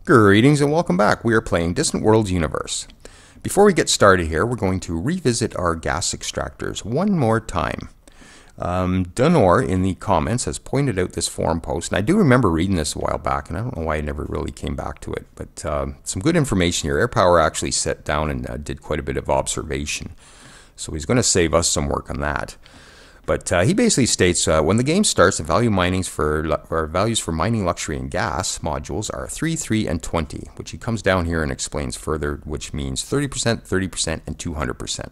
Greetings and welcome back. We are playing Distant Worlds Universe. Before we get started here, we're going to revisit our gas extractors one more time. Dunor in the comments has pointed out this forum post, and I do remember reading this a while back, and I don't know why I never really came back to it, but some good information here. AirPower actually sat down and did quite a bit of observation, so he's going to save us some work on that. But he basically states, when the game starts, the values for mining luxury and gas modules are 3, 3, and 20, which he comes down here and explains further, which means 30%, 30%, and 200%.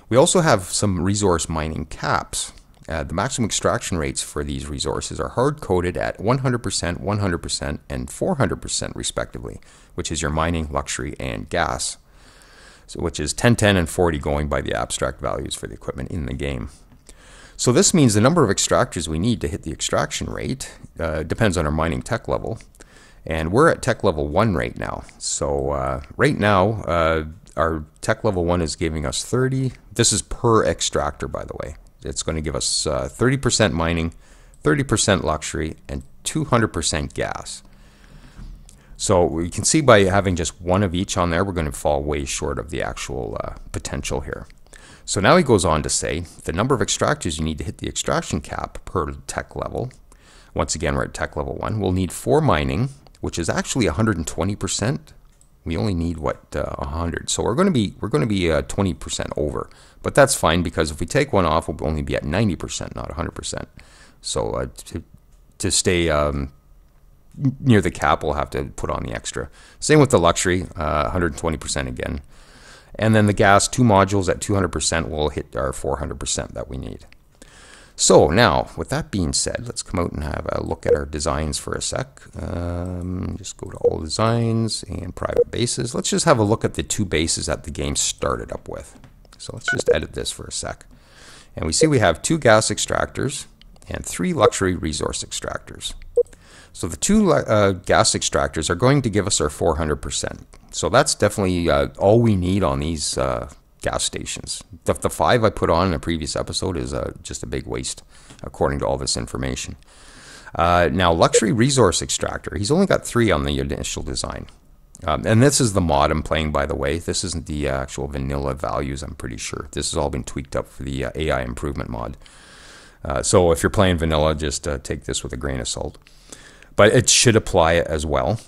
We also have some resource mining caps. The maximum extraction rates for these resources are hard-coded at 100%, 100%, and 400% respectively, which is your mining, luxury, and gas, so which is 10, 10, and 40 going by the abstract values for the equipment in the game. So this means the number of extractors we need to hit the extraction rate depends on our mining tech level. And we're at tech level 1 right now. So right now, our tech level 1 is giving us 30. This is per extractor, by the way. It's going to give us 30% mining, 30% luxury, and 200% gas. So we can see by having just one of each on there, we're going to fall way short of the actual potential here. So now he goes on to say the number of extractors you need to hit the extraction cap per tech level. Once again, we're at tech level 1. We'll need 4 mining, which is actually 120%. We only need 100. So we're going to be 20% over. But that's fine because if we take one off, we'll only be at 90%, not 100%. So to stay near the cap, we'll have to put on the extra. Same with the luxury, 120% again. And then the gas, 2 modules at 200% will hit our 400% that we need. So now, with that being said, let's come out and have a look at our designs for a sec. Just go to all designs and private bases. Let's just have a look at the 2 bases that the game started up with. So let's just edit this for a sec. And we see we have 2 gas extractors and 3 luxury resource extractors. So the 2 gas extractors are going to give us our 400%. So that's definitely all we need on these gas stations. The 5 I put on in a previous episode is just a big waste, according to all this information. Now, luxury resource extractor, he's only got 3 on the initial design. And this is the mod I'm playing, by the way. This isn't the actual vanilla values, I'm pretty sure. This has all been tweaked up for the AI improvement mod. So if you're playing vanilla, just take this with a grain of salt. But it should apply as well.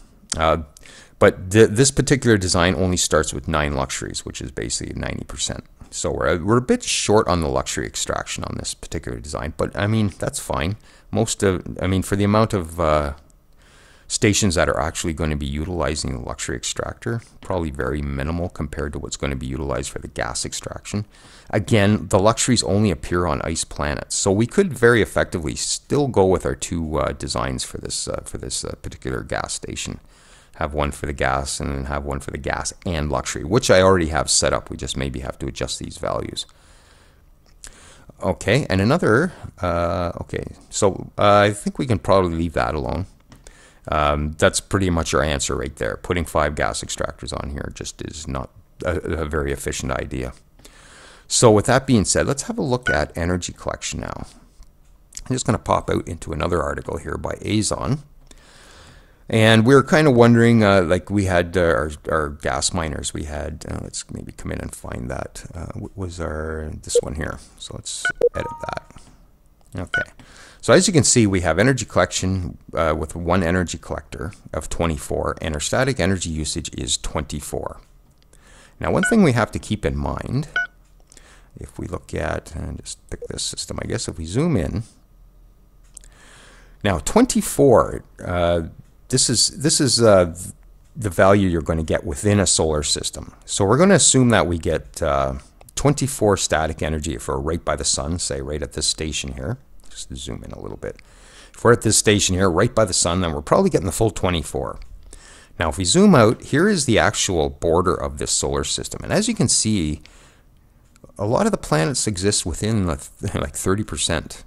But this particular design only starts with 9 luxuries, which is basically 90%. So we're a bit short on the luxury extraction on this particular design, but I mean, that's fine. For the amount of stations that are actually going to be utilizing the luxury extractor, probably very minimal compared to what's going to be utilized for the gas extraction. Again, the luxuries only appear on ice planets, so we could very effectively still go with our 2 designs for this particular gas station. Have one for the gas and then have one for the gas and luxury, which I already have set up. We just maybe have to adjust these values. Okay, and another, so I think we can probably leave that alone. That's pretty much our answer right there. Putting 5 gas extractors on here just is not a very efficient idea. So with that being said, let's have a look at energy collection now. I'm just going to pop out into another article here by Azon. And we were kind of wondering, like we had our gas miners. We had, let's maybe come in and find that. What was this one here? So let's edit that. Okay. So as you can see, we have energy collection with 1 energy collector of 24, and our static energy usage is 24. Now, one thing we have to keep in mind, if we look at, and just pick this system, I guess if we zoom in. Now, 24, this is the value you're going to get within a solar system. So we're going to assume that we get 24 static energy if we're right by the sun, say right at this station here. Just to zoom in a little bit. If we're at this station here, right by the sun, then we're probably getting the full 24. Now, if we zoom out, here is the actual border of this solar system. And as you can see, a lot of the planets exist within like 30%.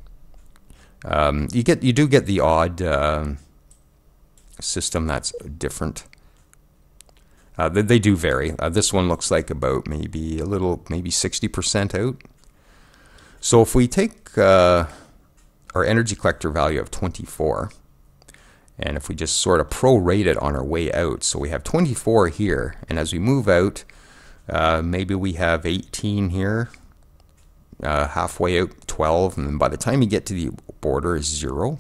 You do get the odd system that's different. They do vary. This one looks like about maybe 60% out. So if we take our energy collector value of 24 And if we just sort of prorate it on our way out, so we have 24 here, and as we move out, maybe we have 18 here, halfway out 12, and then by the time you get to the border is 0.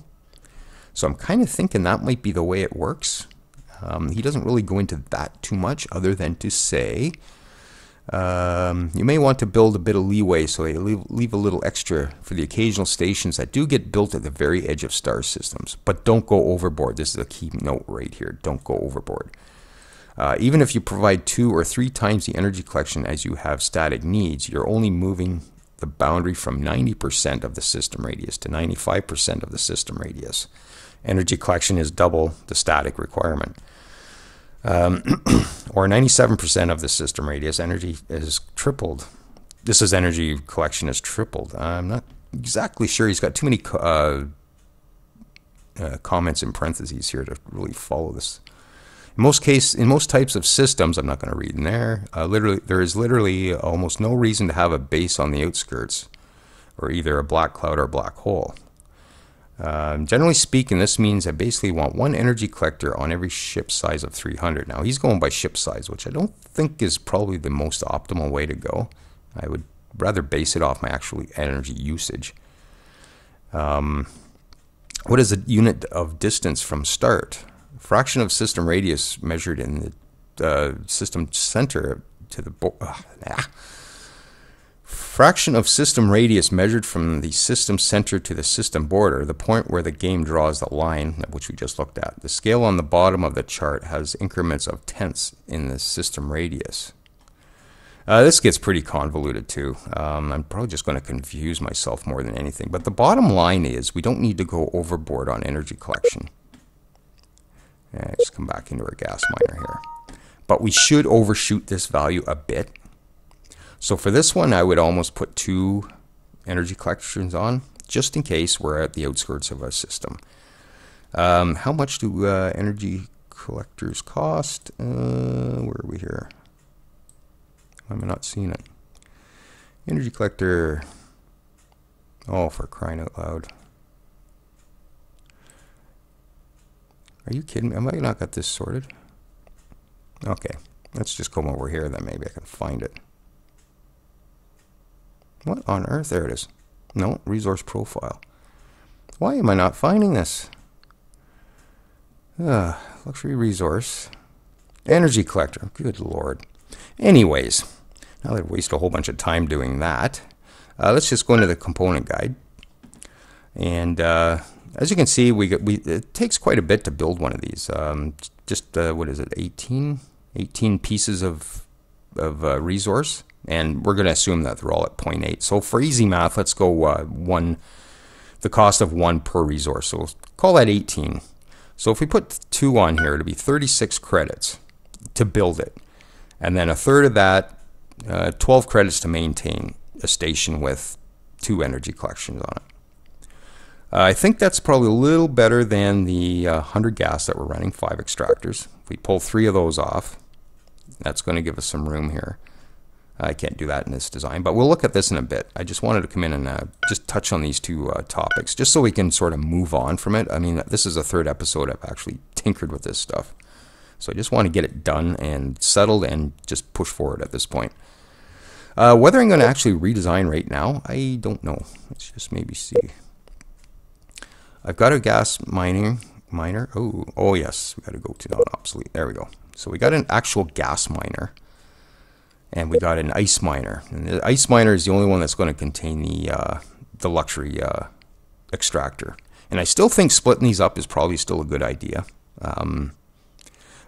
So I'm kind of thinking that might be the way it works. He doesn't really go into that too much other than to say you may want to build a bit of leeway, so you leave a little extra for the occasional stations that do get built at the very edge of star systems. But don't go overboard. This is a key note right here. Don't go overboard. Even if you provide 2 or 3 times the energy collection as you have static needs, you're only moving the boundary from 90% of the system radius to 95% of the system radius. Energy collection is double the static requirement. Or 97% of the system radius, energy is tripled. This is energy collection is tripled. I'm not exactly sure. He's got too many comments in parentheses here to really follow this. In most types of systems, I'm not going to read in there. There is literally almost no reason to have a base on the outskirts, or either a black cloud or a black hole. Generally speaking, this means I basically want 1 energy collector on every ship size of 300. Now he's going by ship size, which I don't think is probably the most optimal way to go. I would rather base it off my actual energy usage. What is the unit of distance from start? Fraction of system radius measured in the system center to the fraction of system radius measured from the system center to the system border, the point where the game draws the line, which we just looked at. The scale on the bottom of the chart has increments of tenths in the system radius. This gets pretty convoluted too. I'm probably just going to confuse myself more than anything. But the bottom line is we don't need to go overboard on energy collection. Just come back into our gas miner here. But we should overshoot this value a bit. So for this one, I would almost put 2 energy collections on, just in case we're at the outskirts of a system. How much do energy collectors cost? Where are we here? Why am I not seeing it? Energy collector. Oh, for crying out loud. Are you kidding me? Have I not got this sorted? Okay, let's just come over here, then maybe I can find it. What on earth? There it is. No, resource profile. Why am I not finding this? Luxury resource. Energy collector. Good lord. Anyways, now that I've wasted a whole bunch of time doing that, let's just go into the component guide. And as you can see, it takes quite a bit to build one of these. What is it, 18 pieces of resource, and we're going to assume that they're all at 0.8. So for easy math, let's go the cost of 1 per resource. So call that 18. So if we put 2 on here, it'll be 36 credits to build it, and then a third of that, 12 credits to maintain a station with 2 energy collections on it. I think that's probably a little better than the 100 gas that we're running, 5 extractors. If we pull 3 of those off, that's going to give us some room here. I can't do that in this design, but we'll look at this in a bit. I just wanted to come in and just touch on these 2 topics, just so we can sort of move on from it. I mean, this is the 3rd episode I've actually tinkered with this stuff. So I just want to get it done and settled and just push forward at this point. Whether I'm going to actually redesign right now, I don't know. Let's just maybe see. I've got a gas miner. Oh yes, we got to go to non-obsolete. There we go. So we got an actual gas miner, and we got an ice miner. And the ice miner is the only one that's going to contain the luxury extractor. And I still think splitting these up is probably still a good idea.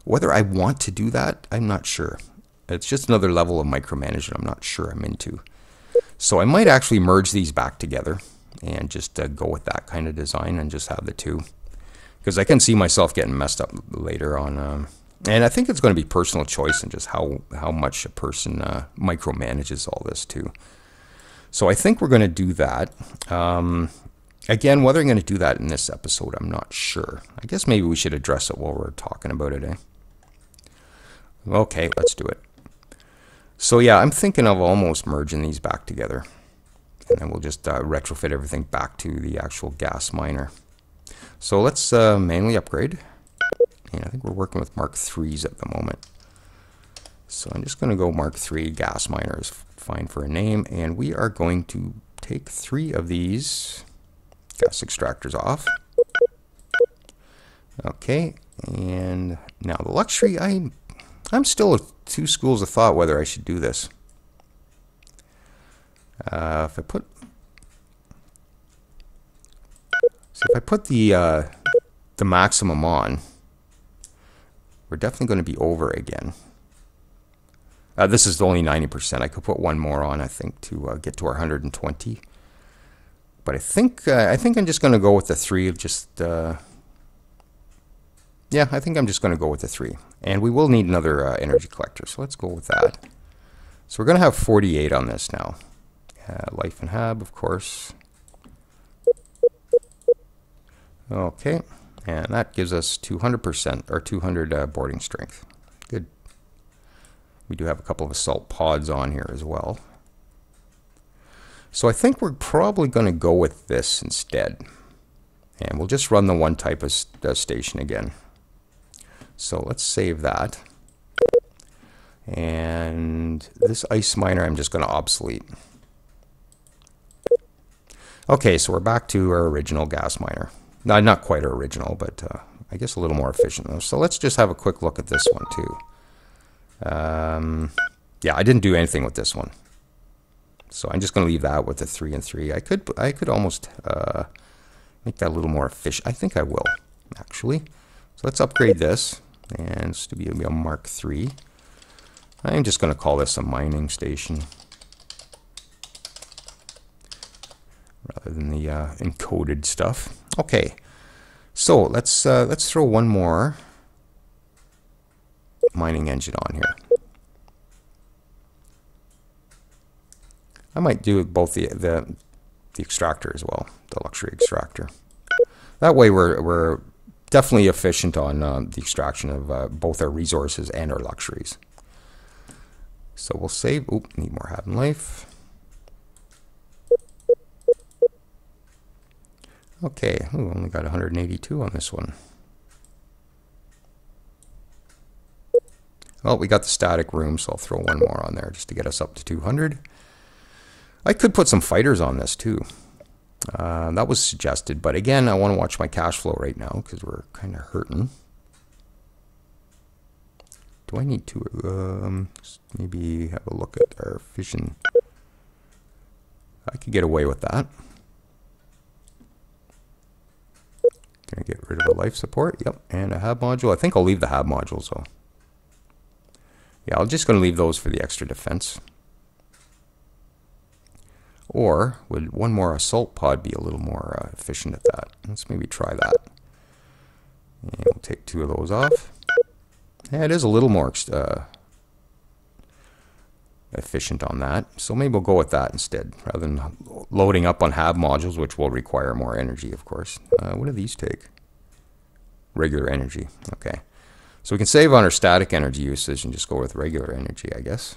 Whether I want to do that, I'm not sure. It's just another level of micromanagement I'm not sure I'm into. So I might actually merge these back together and just go with that kind of design and just have the 2. Because I can see myself getting messed up later on. And I think it's going to be personal choice and just how much a person micromanages all this too. So I think we're going to do that. Again, whether I'm going to do that in this episode, I'm not sure. I guess maybe we should address it while we're talking about it, eh? Okay, let's do it. So yeah, I'm thinking of almost merging these back together. And then we'll just retrofit everything back to the actual gas miner. So let's manually upgrade. And I think we're working with Mark 3s at the moment. So I'm just going to go Mark 3. Gas miner is fine for a name. And we are going to take 3 of these gas extractors off. Okay, and now the luxury, I'm still of two schools of thought whether I should do this. If I put the maximum on, we're definitely going to be over again. This is only 90%. I could put one more on, I think, to get to our 120. But I think I'm just going to go with the 3. Yeah, I think I'm just going to go with the 3. And we will need another energy collector, so let's go with that. So we're going to have 48 on this now. Life and Hab, of course. Okay, and that gives us 200% or 200 boarding strength. Good. We do have a couple of assault pods on here as well. So I think we're probably going to go with this instead. And we'll just run the one type of station again. So let's save that. And this ice miner I'm just going to obsolete. Okay, so we're back to our original gas miner. No, not quite our original, but I guess a little more efficient though. So let's just have a quick look at this one too. Yeah, I didn't do anything with this one. So I'm just going to leave that with the 3 and 3. I could almost make that a little more efficient. I think I will, actually. So let's upgrade this. And it's to be a Mark 3. I'm just going to call this a mining station, rather than the encoded stuff. Okay, so let's throw one more mining engine on here. I might do both the extractor as well, the luxury extractor. That way we're definitely efficient on the extraction of both our resources and our luxuries. So we'll save. Oop, need more Hab and Life. Okay, ooh, only got 182 on this one. Well, we got the static room, so I'll throw one more on there just to get us up to 200. I could put some fighters on this too. That was suggested, but again, I want to watch my cash flow right now because we're kind of hurting. Do I need to maybe have a look at our fission? I could get away with that. Can I get rid of a life support? Yep, and a Hab module. I think I'll leave the Hab modules though. Yeah, I'm just going to leave those for the extra defense. Or would one more assault pod be a little more efficient at that? Let's maybe try that. And we'll take 2 of those off. Yeah, it is a little more efficient on that. So maybe we'll go with that instead, rather than loading up on Hab modules, which will require more energy, of course. What do these take? Regular energy. Okay. So we can save on our static energy usage and just go with regular energy, I guess.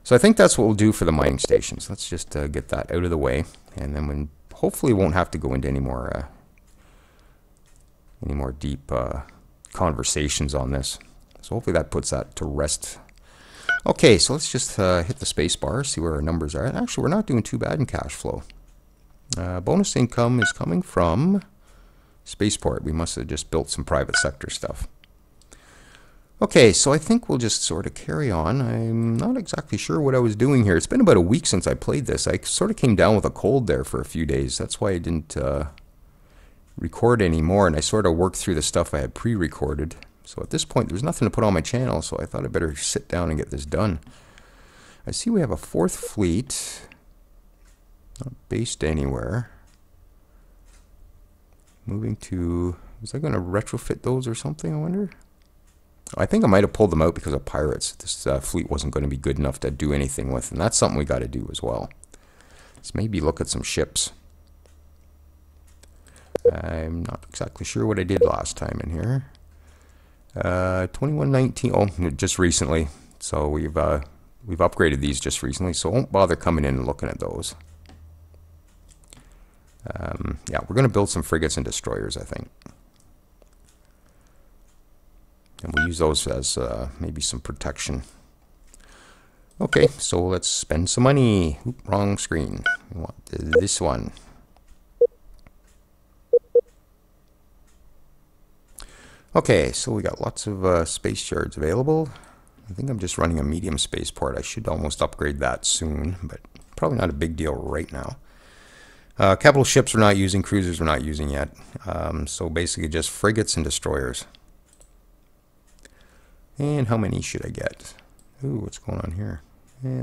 So I think that's what we'll do for the mining stations. Let's just get that out of the way, and then we hopefully won't have to go into any more deep conversations on this. So hopefully that puts that to rest. Okay, so let's just hit the space bar, see where our numbers are. Actually, we're not doing too bad in cash flow. Bonus income is coming from Spaceport. We must have just built some private sector stuff. Okay, so I think we'll just sort of carry on. I'm not exactly sure what I was doing here. It's been about a week since I played this. I sort of came down with a cold there for a few days. That's why I didn't record anymore, and I sort of worked through the stuff I had pre-recorded. So at this point, there's nothing to put on my channel, so I thought I'd better sit down and get this done. I see we have a 4th fleet. Not based anywhere. Moving to... Is I going to retrofit those or something, I wonder? I think I might have pulled them out because of pirates. This fleet wasn't going to be good enough to do anything with, and that's something we got to do as well. Let's maybe look at some ships. I'm not exactly sure what I did last time in here. 2119. Oh, just recently. So we've upgraded these just recently, so I won't bother coming in and looking at those. Yeah, we're going to build some frigates and destroyers, I think. And we use those as maybe some protection. Okay, so let's spend some money. Oop, wrong screen. We want this one. Okay, so we got lots of space yards available. I think I'm just running a medium spaceport. I should almost upgrade that soon, but probably not a big deal right now. Capital ships we're not using, cruisers we're not using yet. So basically just frigates and destroyers. And how many should I get? Ooh, what's going on here?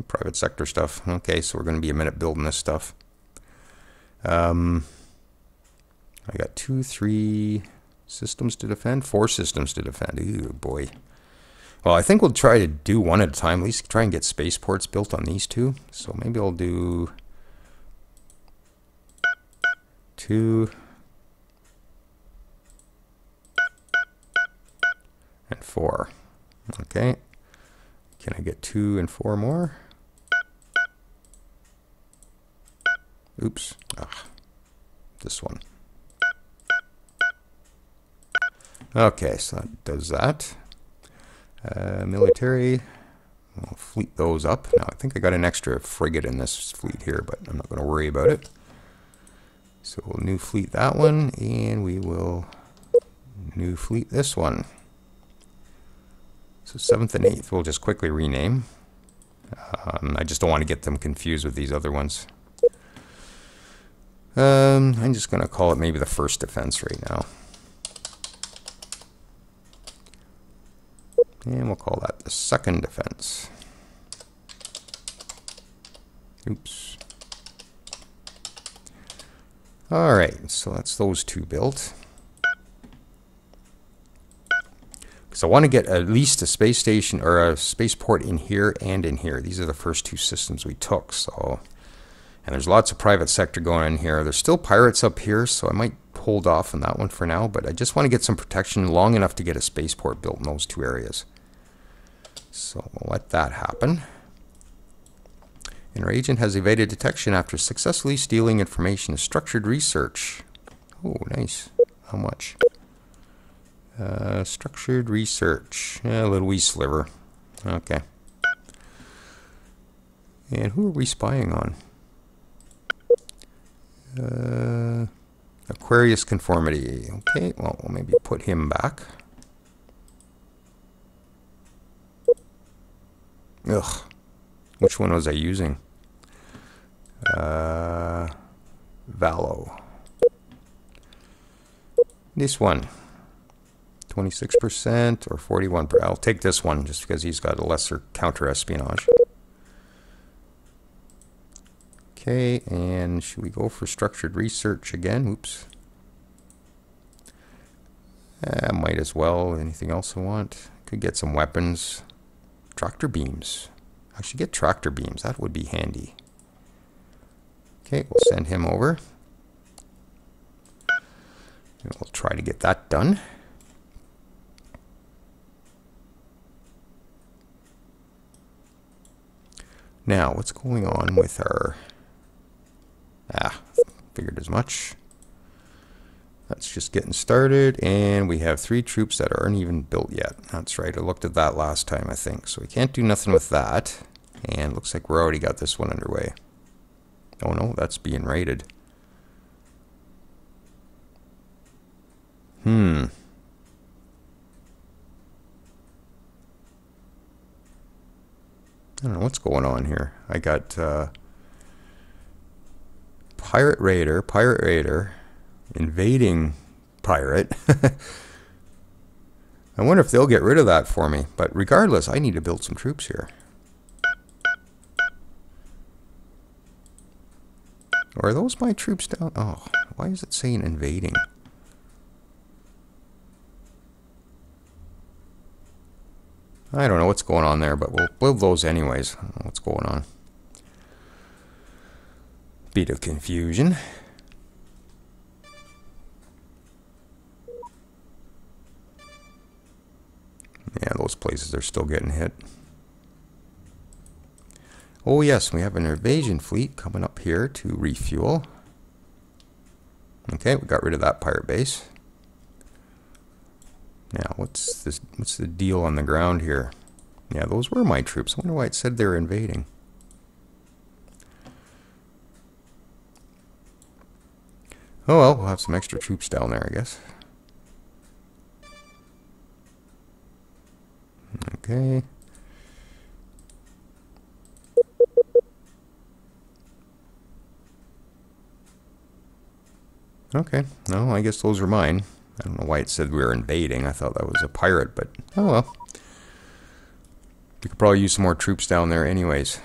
Private sector stuff. Okay, so we're going to be a minute building this stuff. I got 2, 3 systems to defend, 4 systems to defend. Ooh, boy. Well, I think we'll try to do one at a time. At least try and get spaceports built on these 2. So maybe I'll do 2 and 4. Okay. Can I get 2 and 4 more? Oops. This one. Okay, so that does that. Military. I'll fleet those up. Now, I think I got an extra frigate in this fleet here, but I'm not going to worry about it. So we'll new fleet that one, and we will new fleet this one. So 7th and 8th we'll just quickly rename. I just don't want to get them confused with these other ones. I'm just going to call it maybe the 1st defense right now. And we'll call that the 2nd defense. Oops. Alright, so that's those 2 built. Because I want to get at least a space station or a spaceport in here and in here. These are the first 2 systems we took. So, and there's lots of private sector going on here. There's still pirates up here, so I might hold off on that one for now. But I just want to get some protection long enough to get a spaceport built in those 2 areas. So we'll let that happen. And our agent has evaded detection after successfully stealing information. Structured research. Oh, nice. How much? Structured research. A little wee sliver. Okay. And who are we spying on? Aquarius conformity. Okay, well, we'll maybe put him back. Ugh. Which one was I using? Valo. This one. 26% or 41%. I'll take this one just because he's got a lesser counter espionage. Okay, and should we go for structured research again? Oops. Might as well. Anything else I want? Could get some weapons. Tractor beams. I should get tractor beams. That would be handy. Okay, we'll send him over. And we'll try to get that done. Now, what's going on with our... figured as much. That's just getting started, and we have 3 troops that aren't even built yet. That's right, I looked at that last time, I think. So we can't do nothing with that. And looks like we're already got this one underway. Oh no, that's being raided. I don't know what's going on here. I got pirate raider, invading pirate. I wonder if they'll get rid of that for me. But regardless, I need to build some troops here. Or are those my troops down? Oh, why is it saying invading? I don't know what's going on there, but we'll build those anyways. I don't know what's going on. Bit of confusion. Yeah, those places are still getting hit. Oh yes, we have an invasion fleet coming up here to refuel. Okay, we got rid of that pirate base. Now, what's this? What's the deal on the ground here? Yeah, those were my troops. I wonder why it said they were invading. Oh well, we'll have some extra troops down there, I guess. Okay. Okay, no, I guess those are mine. I don't know why it said we were invading. I thought that was a pirate, but oh well. We could probably use some more troops down there anyways.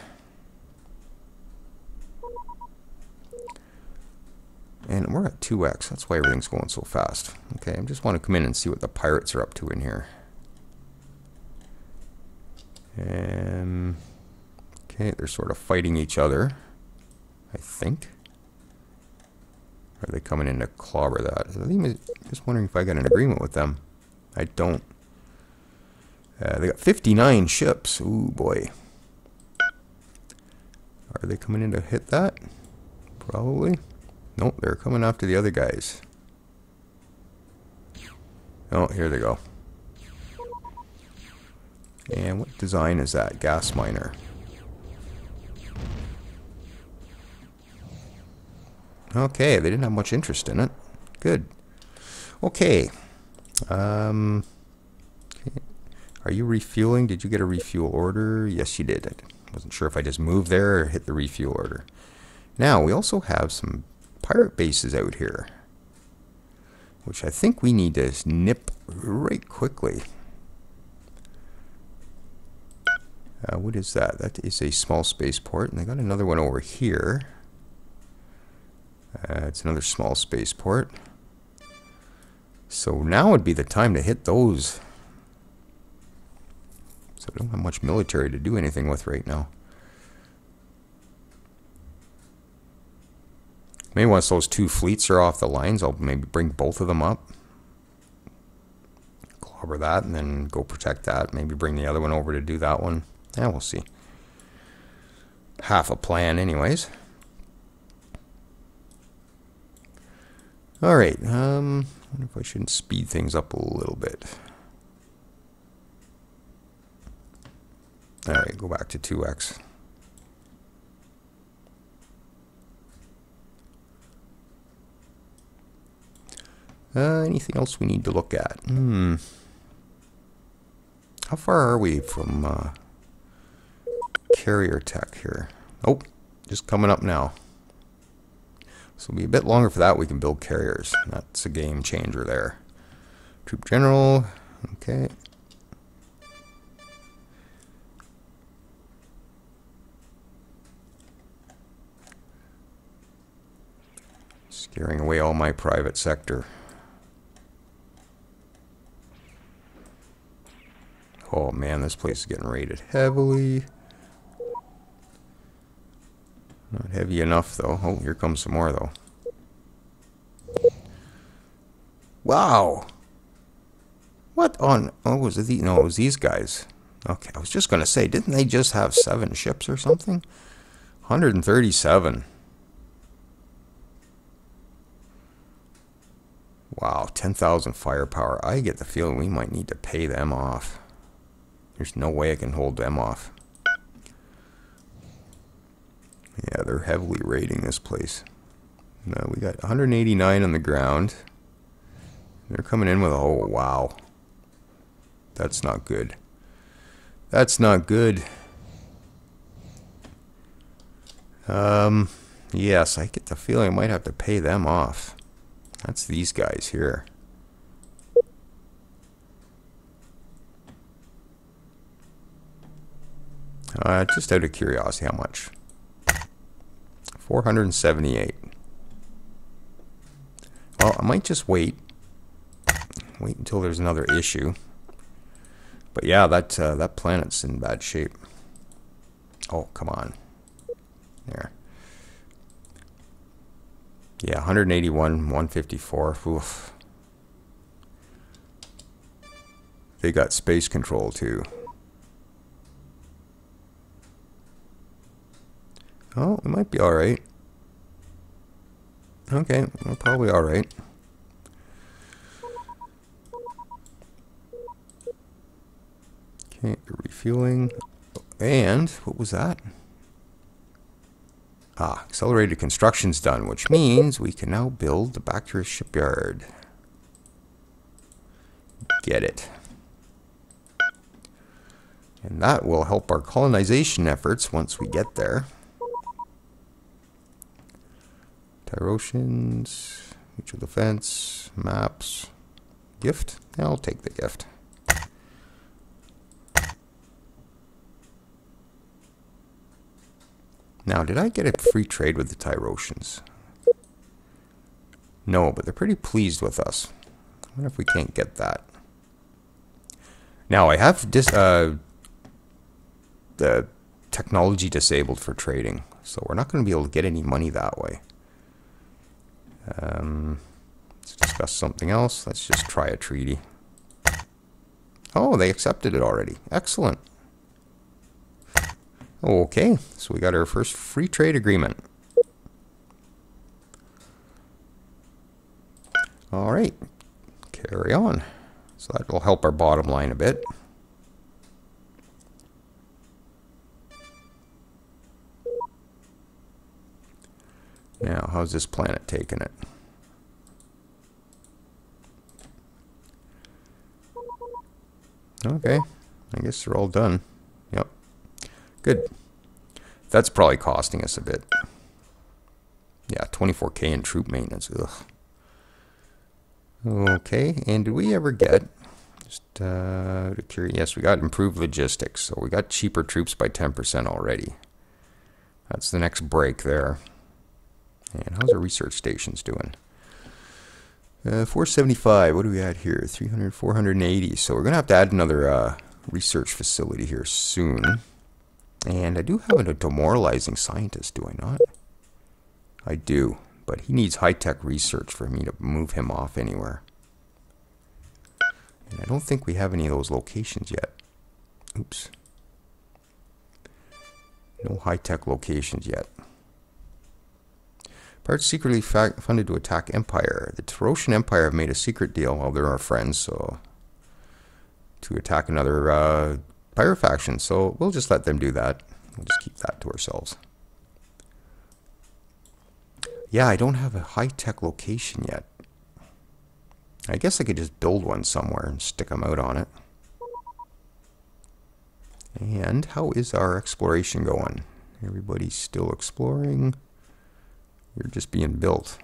And we're at 2x. That's why everything's going so fast. Okay, I just want to come in and see what the pirates are up to in here. Okay, they're sort of fighting each other, I think. Are they coming in to clobber that? I'm just wondering if I got an agreement with them. I don't. They got 59 ships. Ooh, boy. Are they coming in to hit that? Probably. Nope, they're coming after the other guys. Oh, here they go. And what design is that? Gas miner. Okay, they didn't have much interest in it. Good. Okay. Okay. Are you refueling? Did you get a refuel order? Yes, you did. I wasn't sure if I just moved there or hit the refuel order. Now, we also have some pirate bases out here, which I think we need to nip right quickly. What is that? That is a small spaceport, and they got another one over here. It's another small spaceport. So now would be the time to hit those. So I don't have much military to do anything with right now. Maybe once those two fleets are off the lines, I'll maybe bring both of them up. Clobber that and then go protect that. Maybe bring the other one over to do that one. Yeah, we'll see. Half a plan anyways. Alright, I wonder if I shouldn't speed things up a little bit. Alright, go back to 2x. Anything else we need to look at? How far are we from carrier tech here? Oh, just coming up now. So it'll be a bit longer for that. We can build carriers. That's a game changer there. Troop general. Okay. Scaring away all my private sector. Oh man, this place is getting raided heavily. Not heavy enough though. Oh, here comes some more though. Wow! What on... Oh, was it no, it was these guys. Okay, I was just going to say, didn't they just have 7 ships or something? 137. Wow, 10,000 firepower. I get the feeling we might need to pay them off. There's no way I can hold them off. Yeah, they're heavily raiding this place. No, we got 189 on the ground. They're coming in with a... Oh, wow. That's not good. That's not good. Yes, I get the feeling I might have to pay them off. That's these guys here. Just out of curiosity, how much? 478. Well, I might just wait until there's another issue. But yeah, that planet's in bad shape. Oh, come on. There. Yeah, 181, 154. Oof. They got space control too. Oh, it might be alright. Okay, we're probably alright. Okay, refueling. And what was that? Ah, accelerated construction's done, which means we can now build the Bacteria shipyard. Get it. And that will help our colonization efforts once we get there. Tyrotians, mutual defense, maps, gift. I'll take the gift. Now, did I get a free trade with the Tyrotians? No, but they're pretty pleased with us. I wonder if we can't get that. Now, I have the technology disabled for trading, so we're not going to be able to get any money that way. Let's discuss something else. Let's just try a treaty. Oh, they accepted it already. Excellent. Okay, so we got our first free trade agreement. All right, carry on. So that will help our bottom line a bit. Now, how's this planet taking it? Okay, I guess they're all done. Yep. Good. That's probably costing us a bit. Yeah, 24K in troop maintenance. Ugh. Okay, and did we ever get... Just curious. Yes, we got improved logistics. So we got cheaper troops by 10% already. That's the next break there. And how's our research stations doing? 475. What do we add here? 300, 480. So we're going to have to add another research facility here soon. And I do have a demoralizing scientist, do I not? I do. But he needs high-tech research for me to move him off anywhere. And I don't think we have any of those locations yet. Oops. No high-tech locations yet. Pirates secretly funded to attack Empire. The Tyrotian Empire have made a secret deal. Well, they're our friends, so... to attack another pirate faction. So we'll just let them do that. We'll just keep that to ourselves. Yeah, I don't have a high-tech location yet. I guess I could just build one somewhere and stick them out on it. And how is our exploration going? Everybody's still exploring. You're just being built.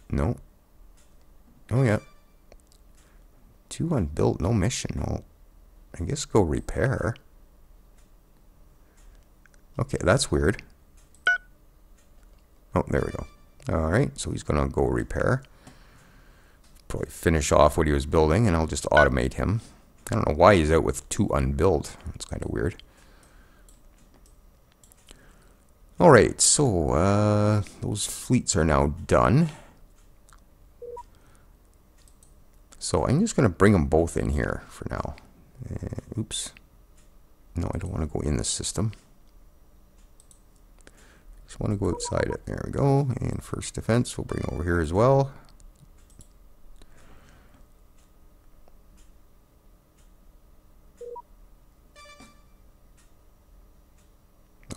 No. Oh, yeah. 2 unbuilt, no mission. Well, I guess go repair. Okay, that's weird. Oh, there we go. Alright, so he's going to go repair. Probably finish off what he was building, and I'll just automate him. I don't know why he's out with 2 unbuilt. That's kind of weird. Alright, so those fleets are now done. So I'm just going to bring them both in here for now. Oops. No, I don't want to go in this system. Just want to go outside it. There we go. And first defense we'll bring over here as well.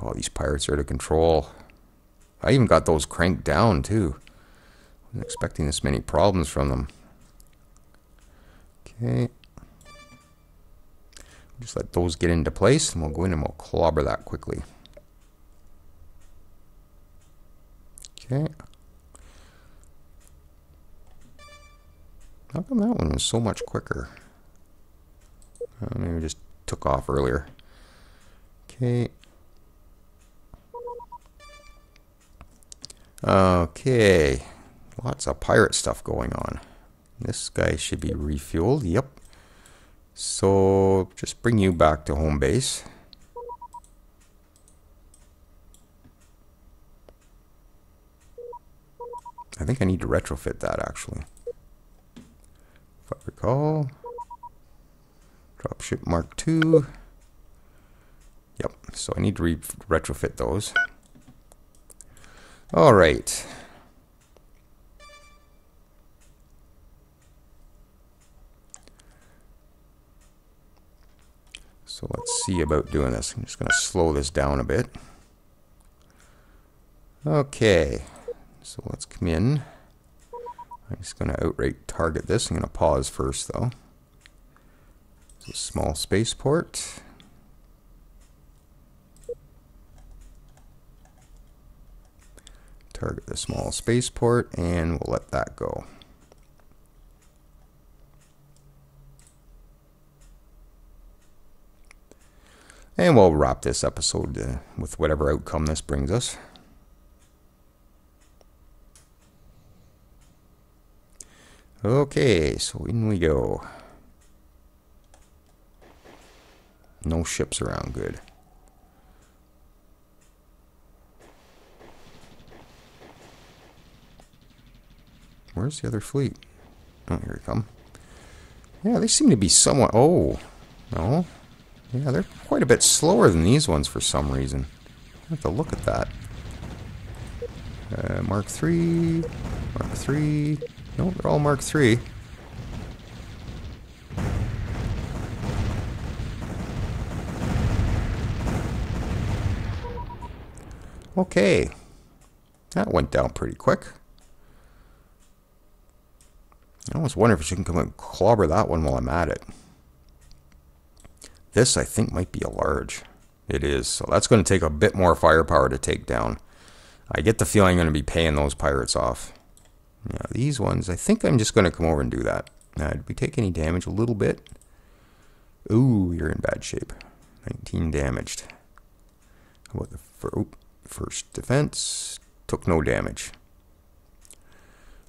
Oh, these pirates are out of control. I even got those cranked down too. I wasn't expecting this many problems from them. Okay. Just let those get into place and we'll go in and we'll clobber that quickly. Okay. How come that one was so much quicker? Maybe we just took off earlier. Okay. Okay, lots of pirate stuff going on. This guy should be refueled. Yep. So just bring you back to home base. I think I need to retrofit that actually. If I recall. Dropship Mark II. Yep, so I need to retrofit those. All right. So let's see about doing this. I'm just going to slow this down a bit. Okay, so let's come in. I'm just going to outright target this. I'm going to pause first though. So small spaceport. Target the small spaceport and we'll let that go. And we'll wrap this episode with whatever outcome this brings us. Okay, so in we go. No ships around, good. Where's the other fleet? Oh, here we come. Yeah, they seem to be somewhat... Oh, no. Yeah, they're quite a bit slower than these ones for some reason. I have to look at that. Mark 3, Mark 3. No, they're all Mark 3. Okay. That went down pretty quick. I almost wonder if she can come and clobber that one while I'm at it. This, I think, might be a large. It is. So that's going to take a bit more firepower to take down. I get the feeling I'm going to be paying those pirates off. Now, these ones, I think I'm just going to come over and do that. Did we take any damage? A little bit. Ooh, you're in bad shape. 19 damaged. How about the first defense? Took no damage.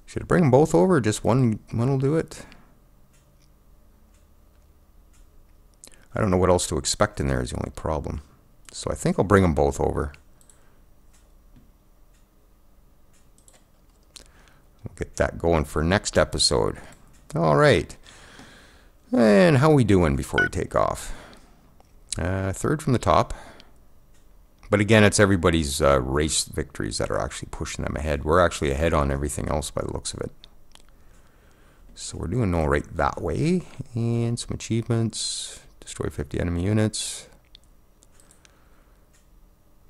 Should I bring them both over? Just one will do it? I don't know what else to expect in there is the only problem. So I think I'll bring them both over. We'll get that going for next episode. All right. And how are we doing before we take off? Third from the top. But again, it's everybody's race victories that are actually pushing them ahead. We're actually ahead on everything else by the looks of it. So we're doing all right that way. And some achievements. Destroy 50 enemy units.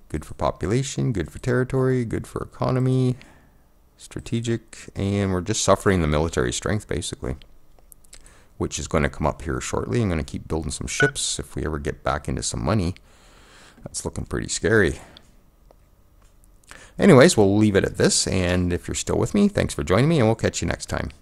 Good for population, good for territory, good for economy, strategic, and we're just suffering the military strength basically, which is going to come up here shortly. I'm going to keep building some ships if we ever get back into some money. That's looking pretty scary. Anyways, we'll leave it at this, and if you're still with me, thanks for joining me, and we'll catch you next time.